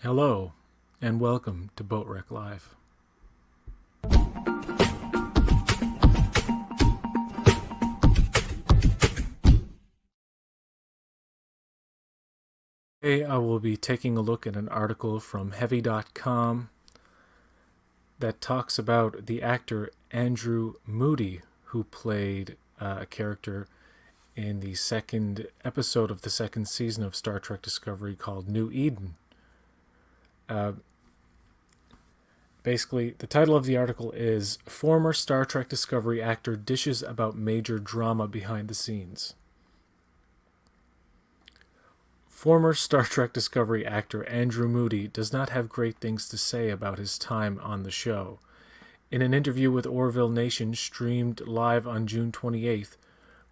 Hello, and welcome to Boatrek Live. Today I will be taking a look at an article from Heavy.com that talks about the actor Andrew Moodie, who played a character in the second episode of the second season of Star Trek Discovery called New Eden. Basically, the title of the article is Former Star Trek Discovery Actor Dishes About Major Drama Behind the Scenes. Former Star Trek Discovery actor Andrew Moodie does not have great things to say about his time on the show. In an interview with Orville Nation streamed live on June 28th,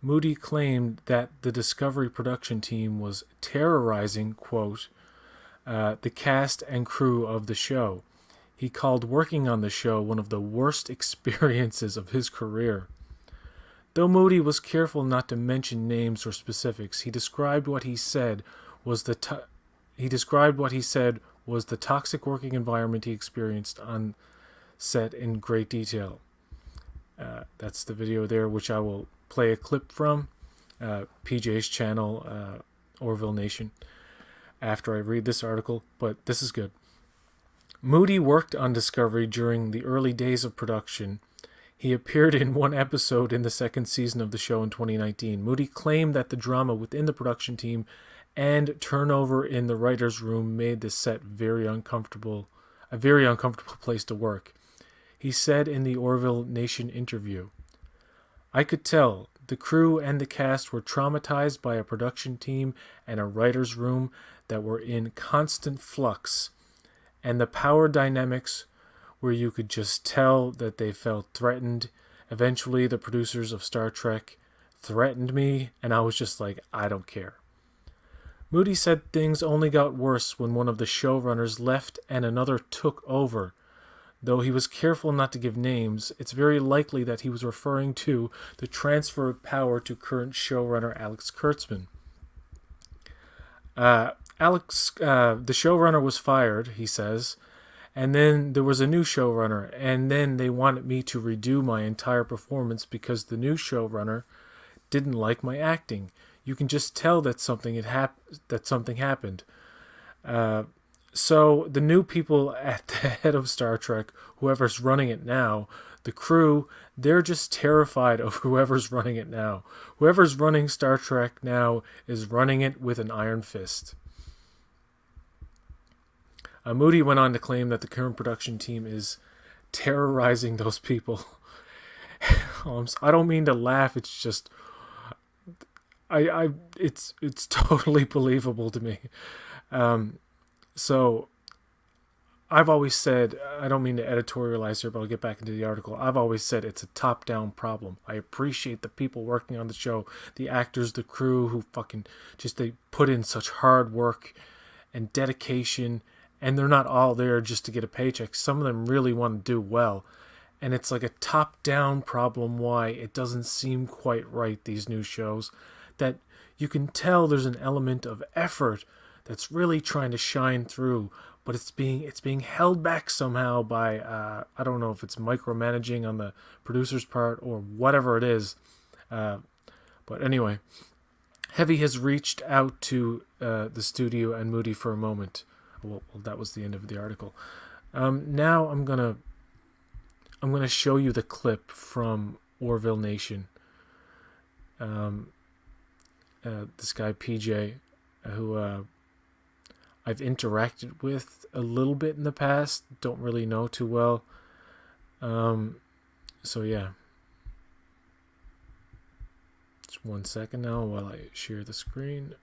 Moodie claimed that the Discovery production team was terrorizing, quote, the cast and crew of the show. He called working on the show one of the worst experiences of his career. Though Moodie was careful not to mention names or specifics, he described what he said was the toxic working environment he experienced on set in great detail. That's the video there, which I will play a clip from PJ's channel, Orville Nation, after I read this article, but this is good. Moodie worked on Discovery during the early days of production. He appeared in one episode in the second season of the show in 2019. Moodie claimed that the drama within the production team and turnover in the writer's room made the set a very uncomfortable place to work. He said in the Orville Nation interview, "I could tell the crew and the cast were traumatized by a production team and a writer's room that were in constant flux, and the power dynamics where you could just tell that they felt threatened. Eventually, the producers of Star Trek threatened me, and I was just like, I don't care." Moodie said things only got worse when one of the showrunners left and another took over. Though he was careful not to give names, it's very likely that he was referring to the transfer of power to current showrunner Alex Kurtzman. The showrunner was fired, he says, and then there was a new showrunner, and then they wanted me to redo my entire performance because the new showrunner didn't like my acting. You can just tell that something happened. So the new people at the head of Star Trek, whoever's running it now, the crew, they're just terrified of whoever's running it now. Whoever's running Star Trek now is running it with an iron fist. Moodie went on to claim that the current production team is terrorizing those people. I don't mean to laugh. It's just, it's totally believable to me. So I've always said, I don't mean to editorialize here, but I'll get back into the article. I've always said it's a top-down problem. I appreciate the people working on the show, the actors, the crew, who they put in such hard work and dedication, and they're not all there just to get a paycheck. Some of them really want to do well. And it's like a top-down problem why it doesn't seem quite right, these new shows, that you can tell there's an element of effort that's really trying to shine through, but it's being held back somehow by I don't know if it's micromanaging on the producer's part or whatever it is. But anyway, Heavy has reached out to the studio and Moodie for a moment. Well, that was the end of the article. Now I'm gonna show you the clip from Orville Nation. This guy PJ, who I've interacted with a little bit in the past, don't really know too well. So yeah. Just 1 second now while I share the screen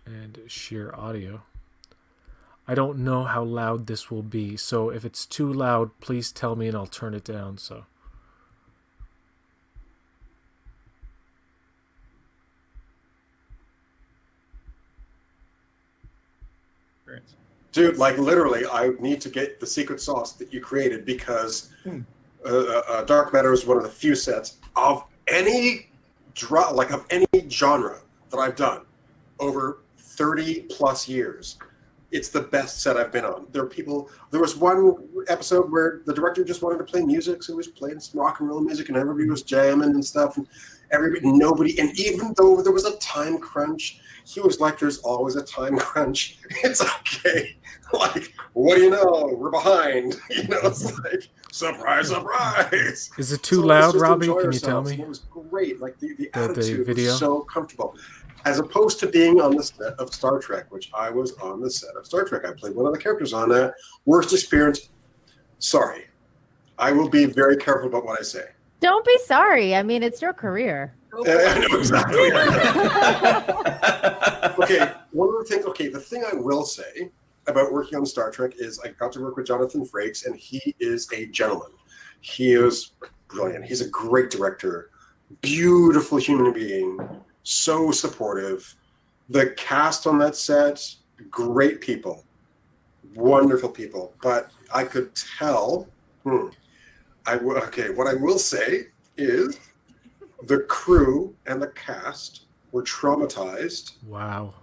and share audio. I don't know how loud this will be, so if it's too loud, please tell me and I'll turn it down. So. Dude, like literally, I need to get the secret sauce that you created because Dark Matter is one of the few sets of any of any genre that I've done over 30 plus years it's the best set I've been on. There was one episode where the director just wanted to play music, so he was playing some rock and roll music, and everybody was jamming and stuff, and and even though there was a time crunch, he was like, "There's always a time crunch. It's okay. Like, what do you know? We're behind." It's like, surprise, surprise. Is it too loud, let's just Robbie? enjoy Can you tell ourselves. me? And it was great. Like the The attitude video? was so comfortable. As opposed to being on the set of Star Trek, which I was on the set of Star Trek. I played one of the characters on that. Worst experience. Sorry. I will be very careful about what I say. Don't be sorry. I mean, it's your career. I know exactly. Okay, one of the things, the thing I will say about working on Star Trek is I got to work with Jonathan Frakes, and he is a gentleman. He is brilliant. He's a great director, beautiful human being, so supportive. The cast on that set, great people, wonderful people. But I could tell, what I will say is the crew and the cast were traumatized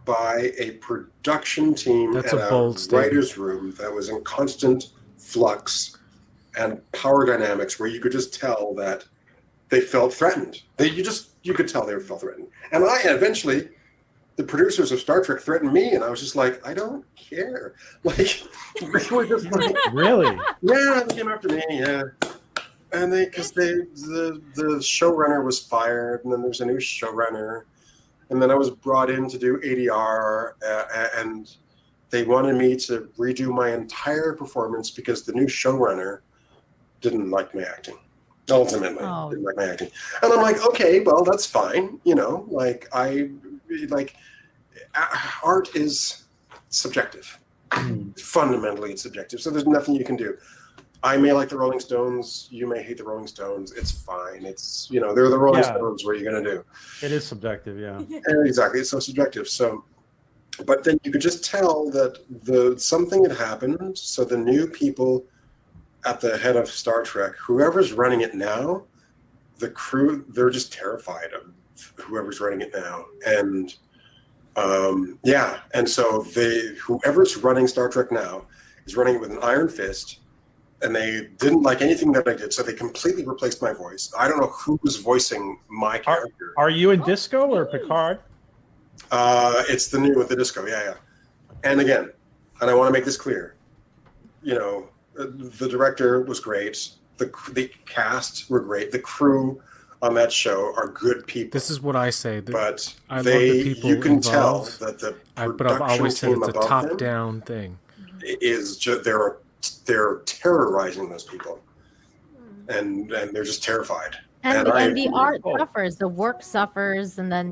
by a production team That's and a bold statement. writer's room that was in constant flux and power dynamics where you could just tell that they felt threatened. You could tell they felt threatened. And eventually, the producers of Star Trek threatened me, and I was just like, I don't care. Like, they were just like, really? Yeah, they came after me, yeah. And because the showrunner was fired, and then there's a new showrunner, and then I was brought in to do ADR, and they wanted me to redo my entire performance because the new showrunner didn't like my acting. Ultimately, didn't like my acting, and I'm like, okay, well, that's fine. Art is subjective. Fundamentally, it's subjective. So there's nothing you can do. I may like the Rolling Stones. You may hate the Rolling Stones. It's fine. It's they're the Rolling Stones. What are you gonna do? It is subjective, yeah. Exactly. It's so subjective. So, but then you could just tell that something had happened. So the new people at the head of Star Trek, whoever's running it now, the crew, they're just terrified of whoever's running it now. And and so whoever's running Star Trek now is running it with an iron fist, and they didn't like anything that I did, so they completely replaced my voice. I don't know who's voicing my character. Are you in Disco or Picard? It's the new with the Disco, yeah. And again, and I want to make this clear, the director was great. The cast were great. The crew on that show are good people. This is what I say. But I love the people you can involved, tell that the but I've always said team it's a above them top-down thing. is just they're terrorizing those people, and they're just terrified. And the art suffers, the work suffers, and then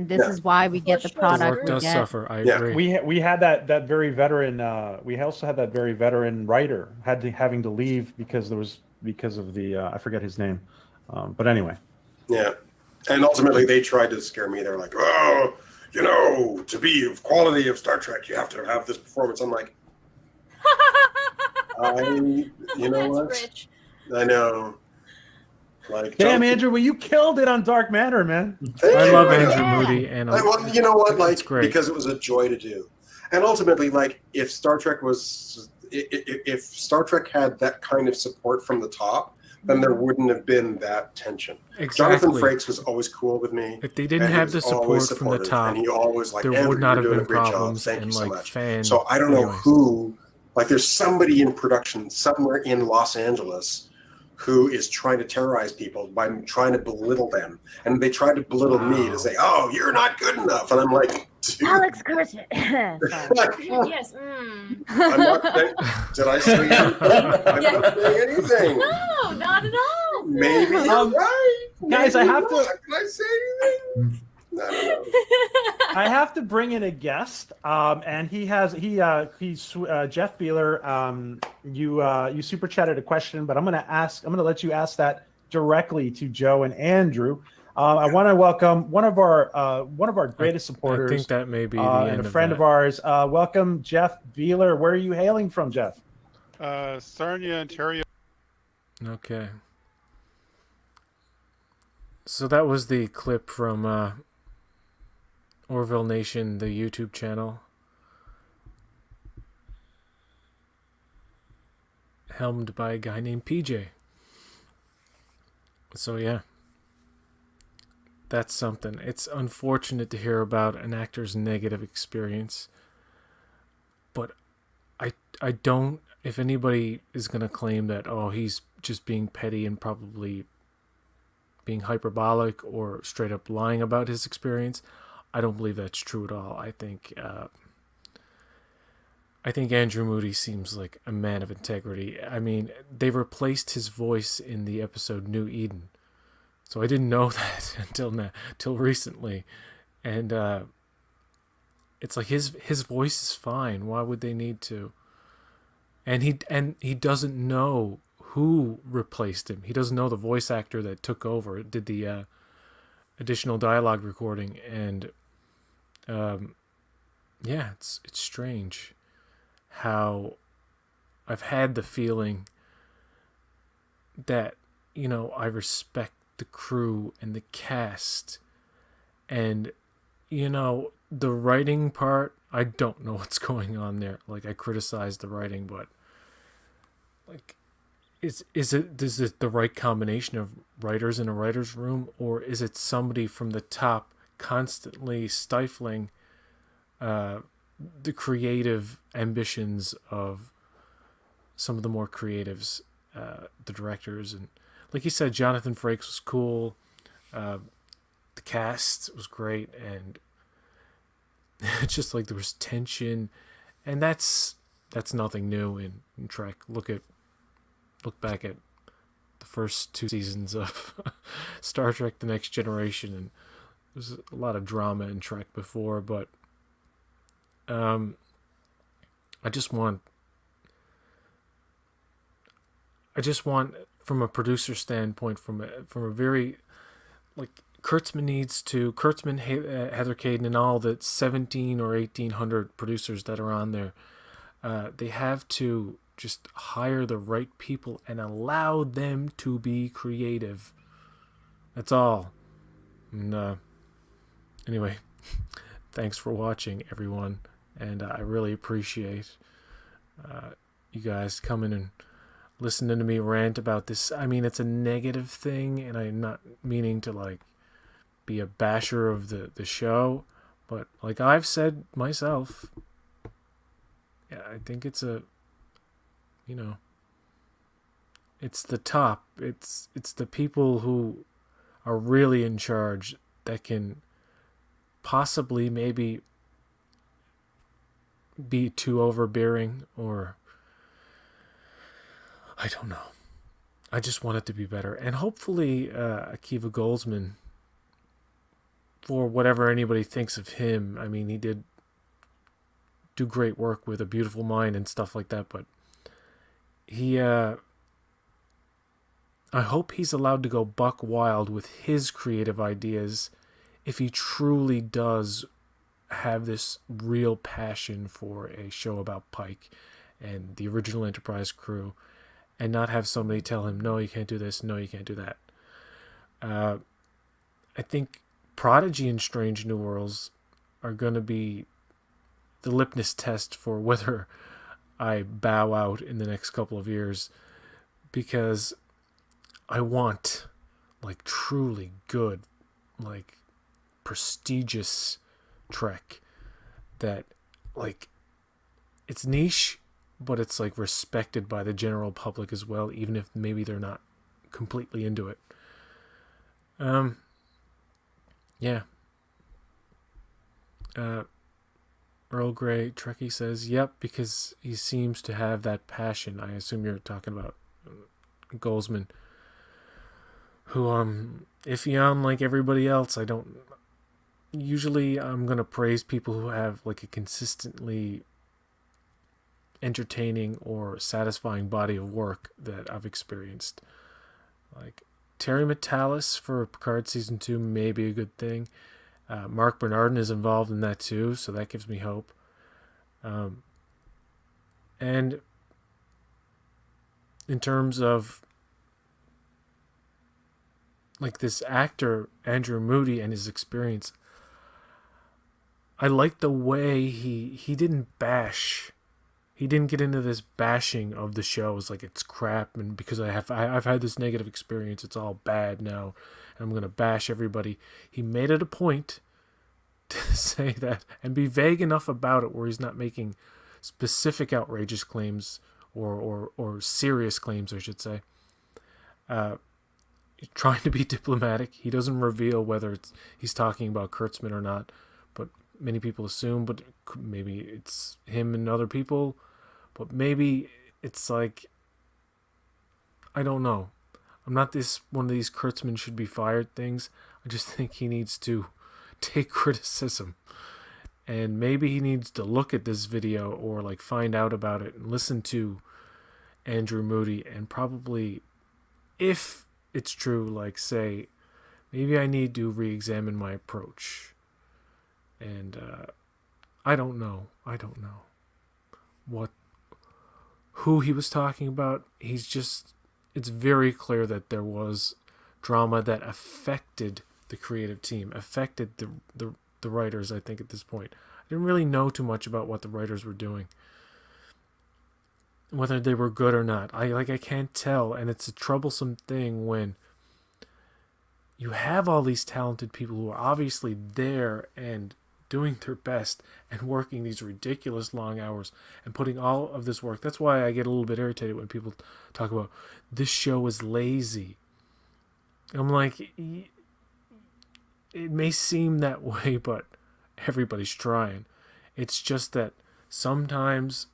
this is why we get the product. The work does suffer. I agree. We had that very veteran. We also had that very veteran writer having to leave because of the I forget his name, but anyway. Yeah, and ultimately they tried to scare me. They're like, oh, to be of quality of Star Trek, you have to have this performance. I'm like, what? Rich. I know. Like, damn, Andrew, well, you killed it on Dark Matter, man. I love Andrew Moodie, and you know what? Like, it's great because it was a joy to do, and ultimately, like, if Star Trek had that kind of support from the top, then there wouldn't have been that tension. Exactly. Jonathan Frakes was always cool with me. If they didn't have the support from the top, and he always there would not have been problems Thank you and so like much. fans. So I don't know who. Like, there's somebody in production somewhere in Los Angeles who is trying to terrorize people by trying to belittle them. And they tried to belittle me to say, oh, you're not good enough. And I'm like, dude. Alex Kurtzman. Yes. I'm not did I say anything? I'm not saying anything. No, not at all. Maybe you're right. Guys, I have to. Can I say anything? No. I have to bring in a guest, and he's Jeff Beeler. You super chatted a question, but I'm going to let you ask that directly to Joe and Andrew. I want to welcome one of our greatest supporters. I think that may be the and a friend of ours. Welcome, Jeff Beeler. Where are you hailing from, Jeff? Sarnia, Ontario. Okay. So that was the clip from Orville Nation, the YouTube channel. helmed by a guy named PJ. So yeah, that's something. It's unfortunate to hear about an actor's negative experience, but I don't. If anybody is gonna claim that, oh, he's just being petty and probably being hyperbolic or straight up lying about his experience, I don't believe that's true at all. I think Andrew Moodie seems like a man of integrity. I mean, they replaced his voice in the episode New Eden, so I didn't know that until recently, and it's like his voice is fine. Why would they need to? And he doesn't know who replaced him. He doesn't know the voice actor that took over, did the additional dialogue recording, and yeah, it's strange how I've had the feeling that, you know, I respect the crew and the cast, and, you know, the writing part, I don't know what's going on there. Like, I criticize the writing, but like, is it the right combination of writers in a writer's room, or is it somebody from the top constantly stifling the creative ambitions of some of the more creatives, the directors? And like you said, Jonathan Frakes was cool. The cast was great, and it's just like there was tension, and that's nothing new in Trek. Look back at the first 2 seasons of Star Trek: The Next Generation, and there's a lot of drama in Trek before, but I just want from a producer standpoint, from a very, like, Kurtzman, Heather Caden, and all the 17 or 1800 producers that are on there, they have to just hire the right people and allow them to be creative. That's all. And anyway, thanks for watching, everyone, and I really appreciate you guys coming and listening to me rant about this. I mean, it's a negative thing, and I'm not meaning to, like, be a basher of the show, but like I've said myself, yeah, I think it's a, you know, it's the top, it's the people who are really in charge that can possibly maybe be too overbearing, or I don't know. I just want it to be better, and hopefully Akiva Goldsman, for whatever anybody thinks of him, I mean, he did do great work with A Beautiful Mind and stuff like that, but he, I hope he's allowed to go buck wild with his creative ideas if he truly does have this real passion for a show about Pike and the original Enterprise crew, and not have somebody tell him, no, you can't do this, no, you can't do that. I think Prodigy and Strange New Worlds are going to be the litmus test for whether I bow out in the next couple of years, because I want, like, truly good, like, prestigious Trek that, like, it's niche, but it's, like, respected by the general public as well, even if maybe they're not completely into it. Yeah. Earl Grey Trekkie says, yep, because he seems to have that passion. I assume you're talking about Goldsman, who, iffy on like everybody else. I don't, usually I'm going to praise people who have, like, a consistently entertaining or satisfying body of work that I've experienced. Like, Terry Metalis for Picard Season 2 may be a good thing. Mark Bernardin is involved in that too, so that gives me hope. And in terms of, like, this actor, Andrew Moodie, and his experience, I like the way he didn't bash he didn't get into this bashing of the shows like it's crap, and because I've had this negative experience, it's all bad now, and I'm gonna bash everybody. He made it a point to say that and be vague enough about it where he's not making specific outrageous claims or serious claims, I should say. Trying to be diplomatic. He doesn't reveal whether he's talking about Kurtzman or not, but many people assume, but maybe it's him and other people, but maybe it's like, I don't know. I'm not one of these Kurtzman should be fired things. I just think he needs to take criticism, and maybe he needs to look at this video or like find out about it and listen to Andrew Moodie, and probably, if it's true, like say, maybe I need to re-examine my approach. And I don't know who he was talking about. It's very clear that there was drama that affected the creative team, affected the writers, I think, at this point. I didn't really know too much about what the writers were doing, whether they were good or not. I can't tell, and it's a troublesome thing when you have all these talented people who are obviously there and doing their best and working these ridiculous long hours and putting all of this work. That's why I get a little bit irritated when people talk about this show is lazy. I'm like, it may seem that way, but everybody's trying. It's just that sometimes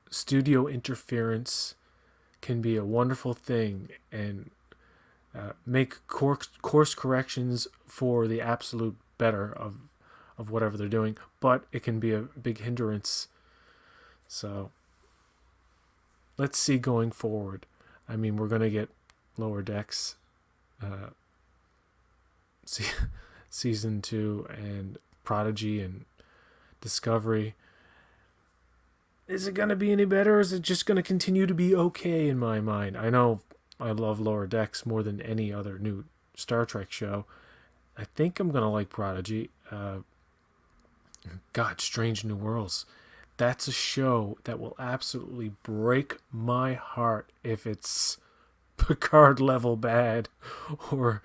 studio interference can be a wonderful thing and make course corrections for the absolute better of whatever they're doing, but it can be a big hindrance. So let's see going forward. I mean, we're going to get Lower Decks season 2 and Prodigy and Discovery. Is it going to be any better, or is it just going to continue to be okay in my mind? I know I love Lower Decks more than any other new Star Trek show. I think I'm going to like Prodigy. God, Strange New Worlds. That's a show that will absolutely break my heart if it's Picard level bad or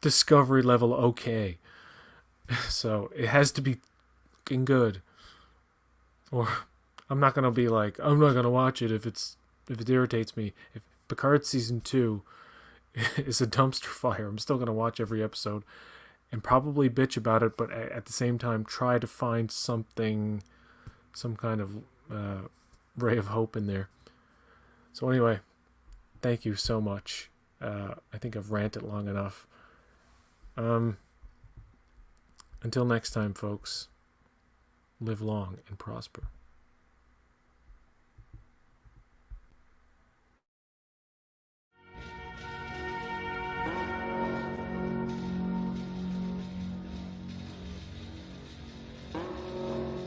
Discovery level okay. So it has to be fucking good. Or I'm not gonna be like, I'm not gonna watch it if it irritates me. If Picard season 2 is a dumpster fire, I'm still gonna watch every episode and probably bitch about it, but at the same time try to find some kind of ray of hope in there. So anyway, thank you so much. I think I've ranted long enough. Until next time, folks, live long and prosper.